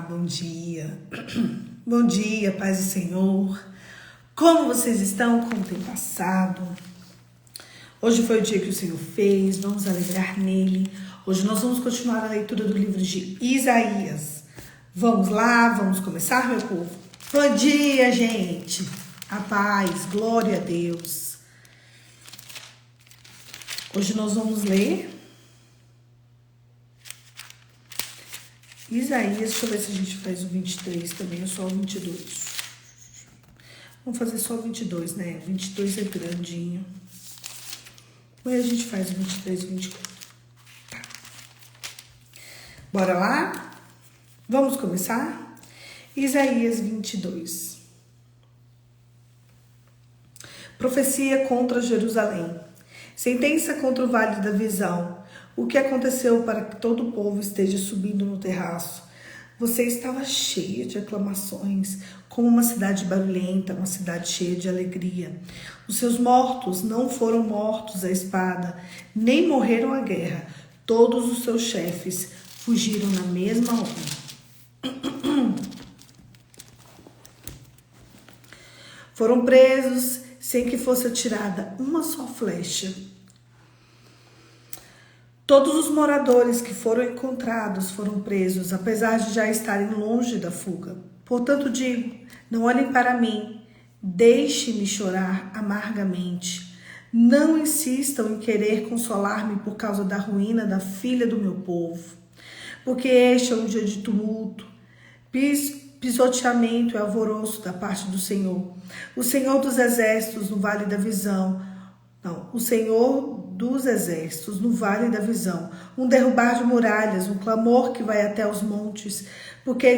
bom dia. Bom dia, paz do Senhor. Como vocês estão? Como tem passado? Hoje foi o dia que o Senhor fez, vamos alegrar nele. Hoje nós vamos continuar a leitura do livro de Isaías. Vamos lá, vamos começar, meu povo? Bom dia, gente. A paz, glória a Deus. Hoje nós vamos ler Isaías, deixa eu ver se a gente faz o 23 também, ou só o 22. Vamos fazer só o 22, né? O 22 é grandinho. Aí a gente faz o 23 e o 24. Tá. Bora lá? Vamos começar? Isaías 22. Profecia contra Jerusalém. Sentença contra o vale da visão. O que aconteceu para que todo o povo esteja subindo no terraço? Você estava cheia de aclamações, como uma cidade barulhenta, uma cidade cheia de alegria. Os seus mortos não foram mortos à espada, nem morreram à guerra. Todos os seus chefes fugiram na mesma hora. Foram presos sem que fosse atirada uma só flecha. Todos os moradores que foram encontrados foram presos, apesar de já estarem longe da fuga. Portanto, digo, não olhem para mim, deixe-me chorar amargamente. Não insistam em querer consolar-me por causa da ruína da filha do meu povo. Porque este é um dia de tumulto, pisoteamento e alvoroço da parte do Senhor. O Senhor dos exércitos no vale da visão. O Senhor dos exércitos no vale da visão, um derrubar de muralhas, um clamor que vai até os montes, porque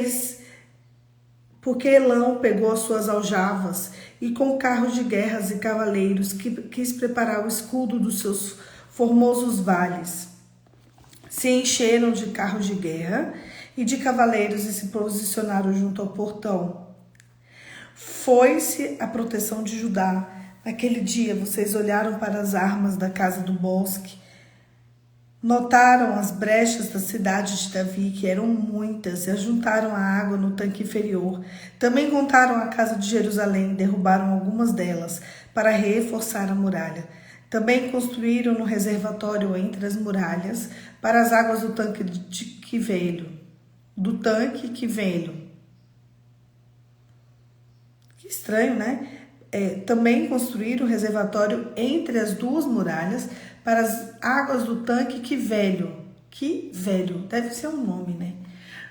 Elão pegou as suas aljavas e com carros de guerras e cavaleiros quis preparar o escudo dos seus formosos vales. Se encheram de carros de guerra e de cavaleiros e se posicionaram junto ao portão. Foi-se a proteção de Judá. Naquele dia, vocês olharam para as armas da casa do bosque, notaram as brechas da cidade de Davi, que eram muitas, e ajuntaram a água no tanque inferior. Também contaram a casa de Jerusalém, derrubaram algumas delas para reforçar a muralha. Também construíram no reservatório entre as muralhas para as águas do tanque que velho. Que estranho, né? Também construíram um reservatório entre as duas muralhas para as águas do tanque que velho, deve ser um nome, né?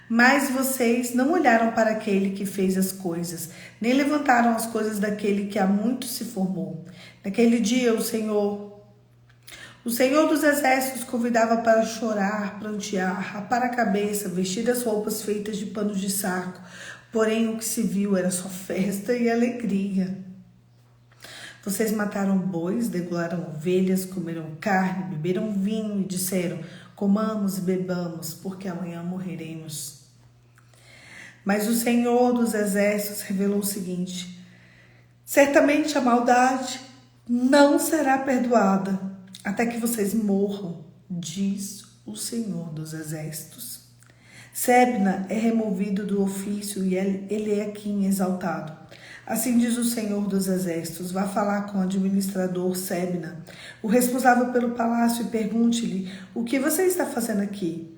Mas vocês não olharam para aquele que fez as coisas, nem levantaram as coisas daquele que há muito se formou. Naquele dia o Senhor dos exércitos convidava para chorar, prantear, rapar a cabeça, vestir as roupas feitas de panos de saco. Porém o que se viu era só festa e alegria. Vocês mataram bois, degolaram ovelhas, comeram carne, beberam vinho e disseram, comamos e bebamos, porque amanhã morreremos. Mas o Senhor dos exércitos revelou o seguinte, certamente a maldade não será perdoada, até que vocês morram, diz o Senhor dos exércitos. Sebna é removido do ofício e Eliaquim exaltado. Assim diz o Senhor dos exércitos, vá falar com o administrador Sebna, o responsável pelo palácio, e pergunte-lhe, o que você está fazendo aqui?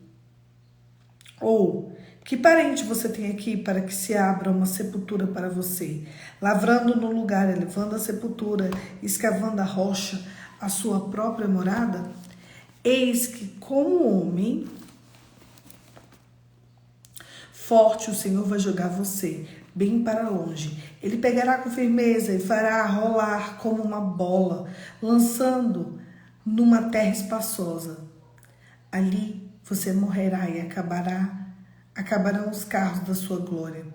Ou, que parente você tem aqui para que se abra uma sepultura para você, lavrando no lugar, elevando a sepultura, escavando a rocha, a sua própria morada? Eis que, como homem forte, o Senhor vai jogar você bem para longe. Ele pegará com firmeza e fará rolar como uma bola, lançando numa terra espaçosa. Ali você morrerá e acabarão os carros da sua glória,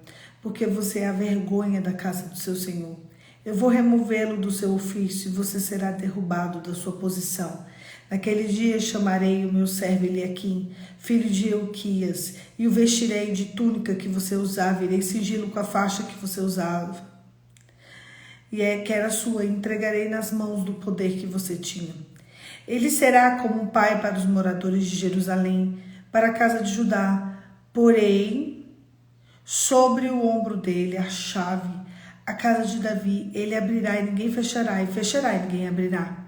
porque você é a vergonha da casa do seu Senhor. Eu vou removê-lo do seu ofício e você será derrubado da sua posição. Naquele dia chamarei o meu servo Eliaquim, filho de Euquias, e o vestirei de túnica que você usava, irei cingí-lo com a faixa que você usava, que era sua, e entregarei nas mãos do poder que você tinha. Ele será como um pai para os moradores de Jerusalém, para a casa de Judá, porém sobre o ombro dele a chave, a casa de Davi, ele abrirá e ninguém fechará, e fechará e ninguém abrirá.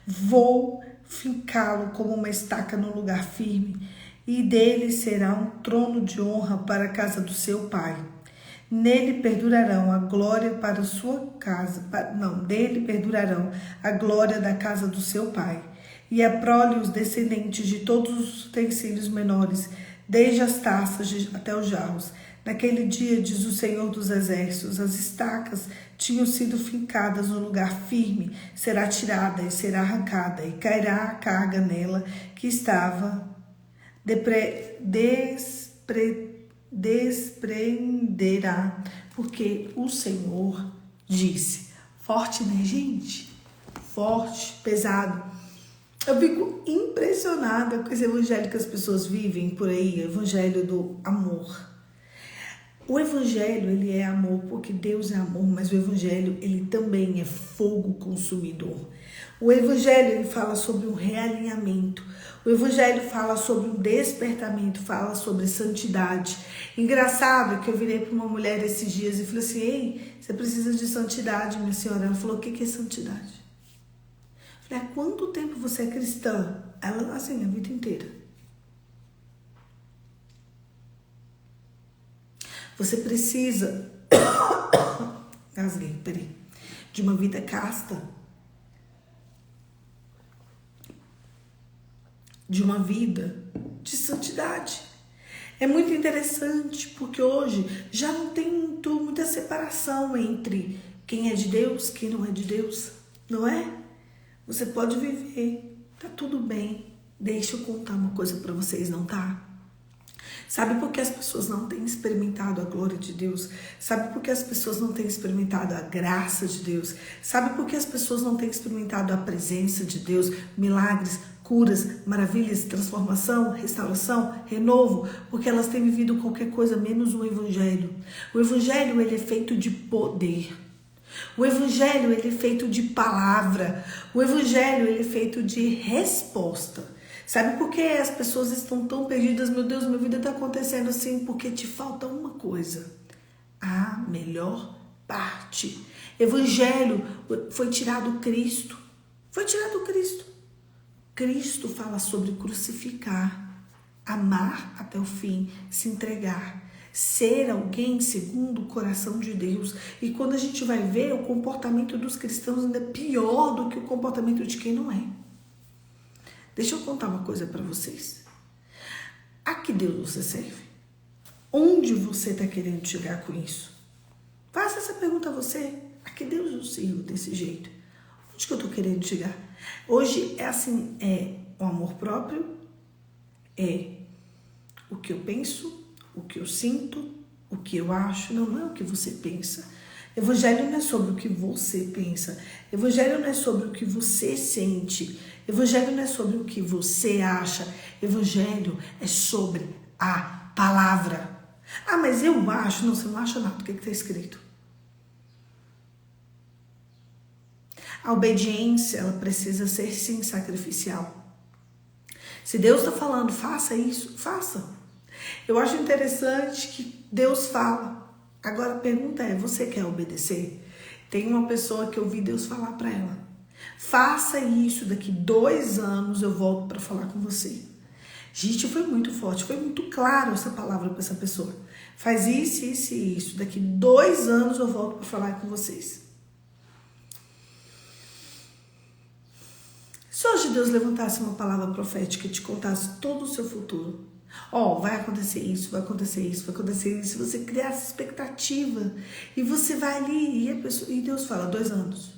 Vou fincá-lo como uma estaca no lugar firme, e dele será um trono de honra para a casa do seu pai. Nele perdurarão a glória para sua casa, dele perdurarão a glória da casa do seu pai. E a prole os descendentes de todos os utensílios menores, desde as taças até os jarros. Naquele dia, diz o Senhor dos Exércitos, as estacas tinham sido fincadas no lugar firme, será tirada e será arrancada, e cairá a carga nela que estava, desprenderá, porque o Senhor disse. Forte, né, gente? Forte, pesado. Eu fico impressionada com esse evangelho que as pessoas vivem por aí, o evangelho do amor. O evangelho, ele é amor porque Deus é amor, mas o evangelho, ele também é fogo consumidor. O evangelho, ele fala sobre um realinhamento. O evangelho fala sobre um despertamento, fala sobre santidade. Engraçado que eu virei para uma mulher esses dias e falei assim: ei, você precisa de santidade, minha senhora. Ela falou: o que é santidade? Eu falei: há quanto tempo você é cristã? Ela, assim, a vida inteira. Você precisa de uma vida casta, de uma vida de santidade. É muito interessante porque hoje já não tem muita separação entre quem é de Deus, quem não é de Deus, não é? Você pode viver, tá tudo bem. Deixa eu contar uma coisa para vocês, não tá? Sabe por que as pessoas não têm experimentado a glória de Deus? Sabe por que as pessoas não têm experimentado a graça de Deus? Sabe por que as pessoas não têm experimentado a presença de Deus? Milagres, curas, maravilhas, transformação, restauração, renovo, porque elas têm vivido qualquer coisa menos o evangelho. O evangelho, ele é feito de poder. O evangelho, ele é feito de palavra. O evangelho, ele é feito de resposta. Sabe por que as pessoas estão tão perdidas? Meu Deus, minha vida está acontecendo assim porque te falta uma coisa. A melhor parte. Evangelho, foi tirado Cristo. Foi tirado Cristo. Cristo fala sobre crucificar, amar até o fim, se entregar, ser alguém segundo o coração de Deus. E quando a gente vai ver, o comportamento dos cristãos ainda é pior do que o comportamento de quem não é. Deixa eu contar uma coisa para vocês. A que Deus você serve? Onde você está querendo chegar com isso? Faça essa pergunta a você. A que Deus eu sirvo desse jeito? Onde que eu estou querendo chegar? Hoje é assim, é o amor próprio, é o que eu penso, o que eu sinto, o que eu acho. Não é o que você pensa. Evangelho não é sobre o que você pensa. Evangelho não é sobre o que você sente. Evangelho não é sobre o que você acha. Evangelho é sobre a palavra. Ah, mas eu acho. Não, você não acha nada. O que está escrito? A obediência, ela precisa ser, sim, sacrificial. Se Deus está falando, faça isso, faça. Eu acho interessante que Deus fala. Agora a pergunta é, você quer obedecer? Tem uma pessoa que eu vi Deus falar para ela: faça isso, daqui 2 anos eu volto para falar com você. Gente, foi muito forte, foi muito claro essa palavra para essa pessoa. Faz isso, isso e isso, daqui 2 anos eu volto para falar com vocês. Se hoje Deus levantasse uma palavra profética e te contasse todo o seu futuro, vai acontecer isso, vai acontecer isso, vai acontecer isso, você criar essa expectativa e você vai ali e Deus fala: 2 anos.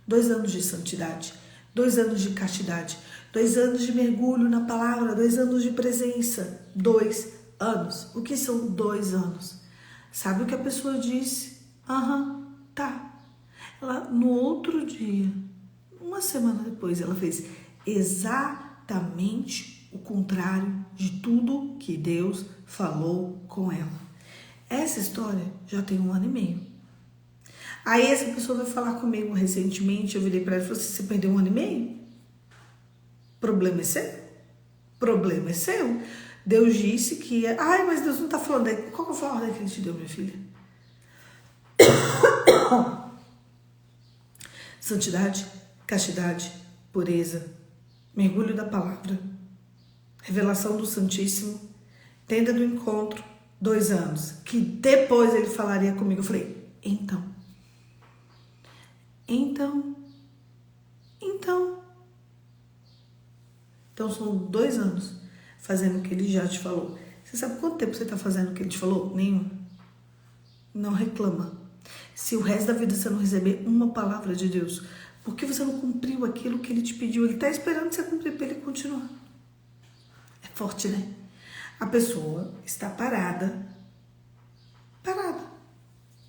2 anos de santidade, 2 anos de castidade, 2 anos de mergulho na palavra, 2 anos de presença, 2 anos. O que são 2 anos? Sabe o que a pessoa disse? Tá. Ela, no outro dia, uma semana depois, ela fez exatamente o contrário de tudo que Deus falou com ela. Essa história já tem 1 ano e meio. Aí essa pessoa vai falar comigo recentemente, eu virei para ela e falei assim: você perdeu 1 ano e meio? Problema é seu? Problema é seu? Deus disse que... Ai, mas Deus não está falando... Qual foi a ordem que ele te deu, minha filha? Santidade, castidade, pureza, mergulho da palavra, revelação do Santíssimo, tenda do encontro, 2 anos. Que depois ele falaria comigo. Eu falei, então são 2 anos fazendo o que ele já te falou. Você sabe quanto tempo você está fazendo o que ele te falou? Nenhum. Não reclama. Se o resto da vida você não receber uma palavra de Deus, porque você não cumpriu aquilo que ele te pediu, ele está esperando você cumprir para ele continuar. É forte, né? A pessoa está parada.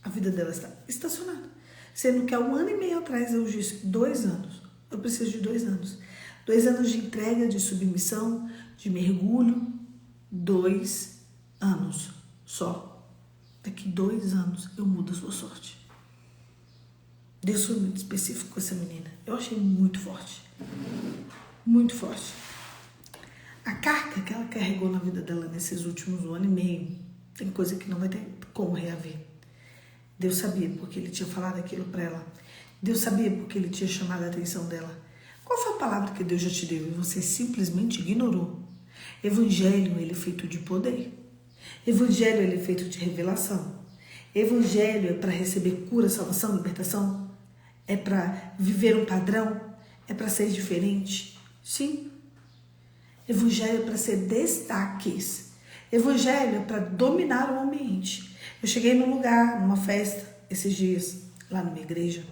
A vida dela está estacionada. Sendo que há 1 ano e meio atrás eu disse 2 anos. Eu preciso de 2 anos. 2 anos de entrega, de submissão, de mergulho. 2 anos só. Daqui 2 anos eu mudo a sua sorte. Deus foi muito específico com essa menina. Eu achei muito forte. Muito forte. A carga que ela carregou na vida dela nesses últimos 1 ano e meio, tem coisa que não vai ter como reaver. Deus sabia porque ele tinha falado aquilo para ela. Deus sabia porque ele tinha chamado a atenção dela. Qual foi a palavra que Deus já te deu e você simplesmente ignorou? Evangelho, ele é feito de poder. Evangelho, ele é feito de revelação. Evangelho é para receber cura, salvação, libertação. É para viver um padrão. É para ser diferente. Sim. Evangelho é para ser destaques. Evangelho é para dominar o ambiente. Eu cheguei num lugar, numa festa, esses dias, lá na minha igreja.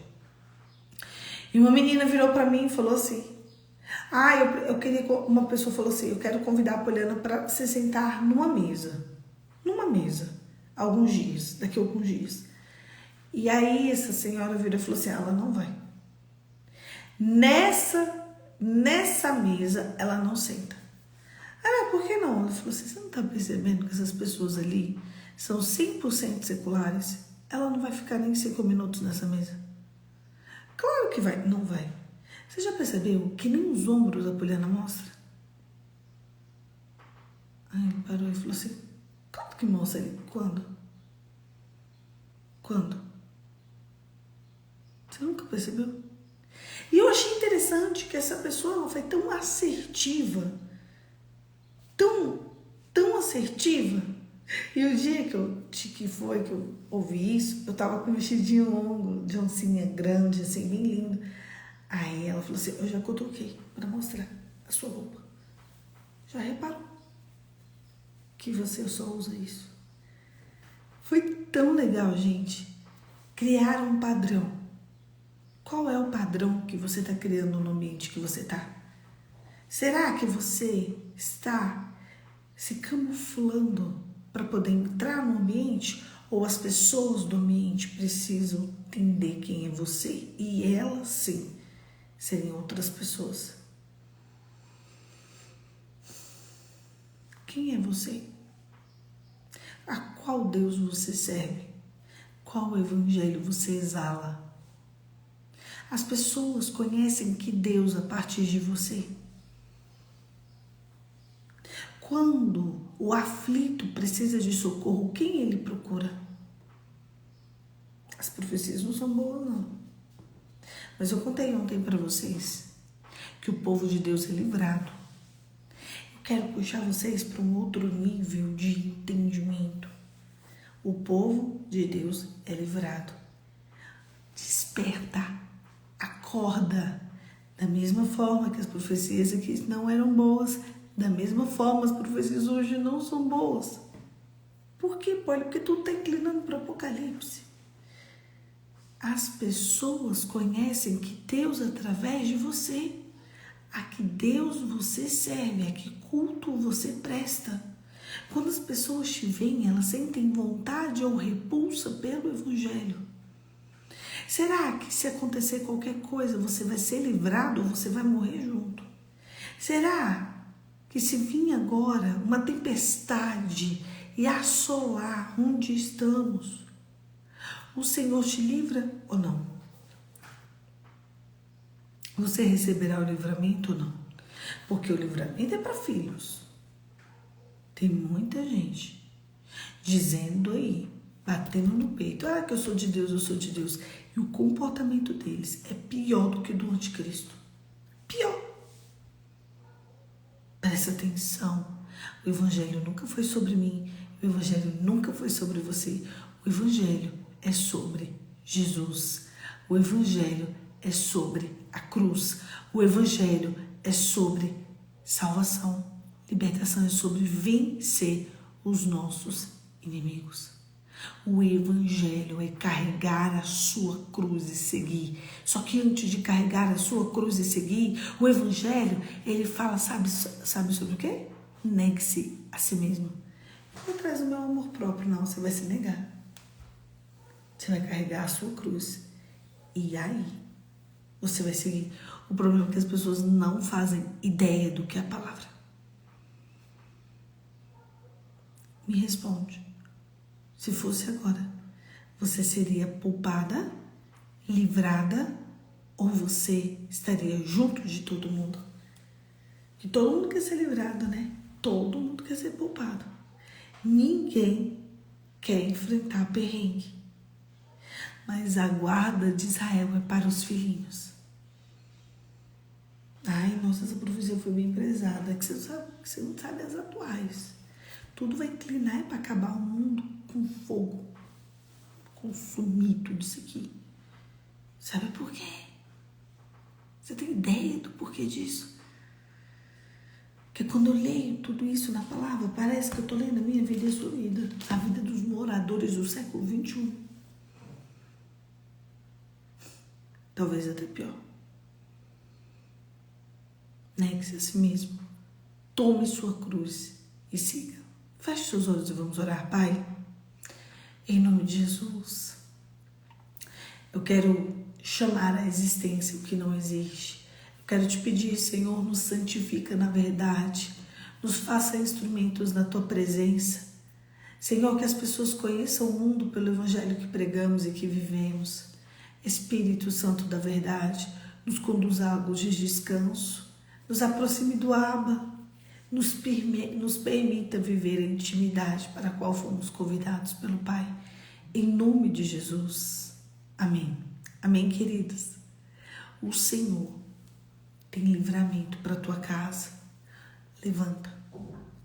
E uma menina virou para mim e falou assim, eu queria, uma pessoa falou assim, eu quero convidar a Poliana para se sentar numa mesa, alguns dias, daqui a alguns dias. E aí essa senhora virou e falou assim, ela não vai. Nessa mesa, ela não senta. Por que não? Ela falou assim, você não tá percebendo que essas pessoas ali são 100% seculares? Ela não vai ficar nem 5 minutos nessa mesa. Claro que vai, não vai. Você já percebeu que nem os ombros a Poliana mostra? Aí ele parou e falou assim, quando que mostra ele? Quando? Você nunca percebeu? E eu achei interessante que essa pessoa ela foi tão assertiva, tão assertiva. E o dia que eu ouvi isso, eu tava com um vestidinho longo, de oncinha grande, assim, bem lindo. Aí ela falou assim, eu já cutuquei para mostrar a sua roupa. Já reparou que você só usa isso? Foi tão legal, gente, criar um padrão. Qual é o padrão que você está criando no ambiente que você está? Será que você está se camuflando para poder entrar no ambiente? Ou as pessoas do ambiente precisam entender quem é você? E elas, sim, serem outras pessoas. Quem é você? A qual Deus você serve? Qual evangelho você exala? As pessoas conhecem que Deus a partir de você. Quando o aflito precisa de socorro, quem ele procura? As profecias não são boas, não. Mas eu contei ontem para vocês que o povo de Deus é livrado. Eu quero puxar vocês para um outro nível de entendimento. O povo de Deus é livrado. Desperta, acorda. Da mesma forma que as profecias aqui não eram boas, da mesma forma as profecias hoje não são boas. Por quê, Paulo? Porque tudo está inclinando para o Apocalipse. As pessoas conhecem que Deus através de você, a que Deus você serve, a que culto você presta. Quando as pessoas te veem, elas sentem vontade ou repulsa pelo Evangelho. Será que se acontecer qualquer coisa, você vai ser livrado ou você vai morrer junto? Será que se vir agora uma tempestade e assolar onde estamos, o Senhor te livra ou não? Você receberá o livramento ou não? Porque o livramento é para filhos. Tem muita gente dizendo aí, batendo no peito, que eu sou de Deus, eu sou de Deus. E o comportamento deles é pior do que o do anticristo. Pior. Presta atenção. O evangelho nunca foi sobre mim. O evangelho nunca foi sobre você. O evangelho é sobre Jesus. O evangelho é sobre a cruz. O evangelho é sobre salvação. Libertação é sobre vencer os nossos inimigos. O evangelho é carregar a sua cruz e seguir. Só que antes de carregar a sua cruz e seguir, o evangelho, ele fala, sabe sobre o quê? Negue-se a si mesmo. Não traz o meu amor próprio, não. Você vai se negar. Você vai carregar a sua cruz. E aí, você vai seguir. O problema é que as pessoas não fazem ideia do que é a palavra. Me responde. Se fosse agora, você seria poupada, livrada, ou você estaria junto de todo mundo? Que todo mundo quer ser livrado, né? Todo mundo quer ser poupado. Ninguém quer enfrentar perrengue. Mas a guarda de Israel é para os filhinhos. Ai, nossa, essa profecia foi bem prezada. É que você não sabe as atuais. Tudo vai inclinar para acabar o mundo com fogo. Consumir tudo isso aqui. Sabe por quê? Você tem ideia do porquê disso? Porque quando eu leio tudo isso na palavra, parece que eu estou lendo a minha vida e a sua vida. A vida dos moradores do século XXI. Talvez até pior. Negue-se a si mesmo. Tome sua cruz e siga. Feche seus olhos e vamos orar, Pai. Em nome de Jesus. Eu quero chamar à existência o que não existe. Eu quero te pedir, Senhor, nos santifica na verdade. Nos faça instrumentos da Tua presença. Senhor, que as pessoas conheçam o mundo pelo Evangelho que pregamos e que vivemos. Espírito Santo da verdade, nos conduza a águas de descanso. Nos aproxime do Abba. Nos permita viver a intimidade para a qual fomos convidados pelo Pai. Em nome de Jesus. Amém. Amém, queridos. O Senhor tem livramento para a tua casa. Levanta.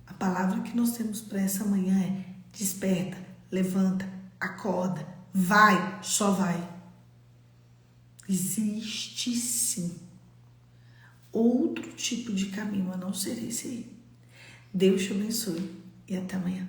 A palavra que nós temos para essa manhã é: desperta, levanta, acorda, vai, só vai. Existe sim outro tipo de caminho a não ser esse aí. Deus te abençoe e até amanhã.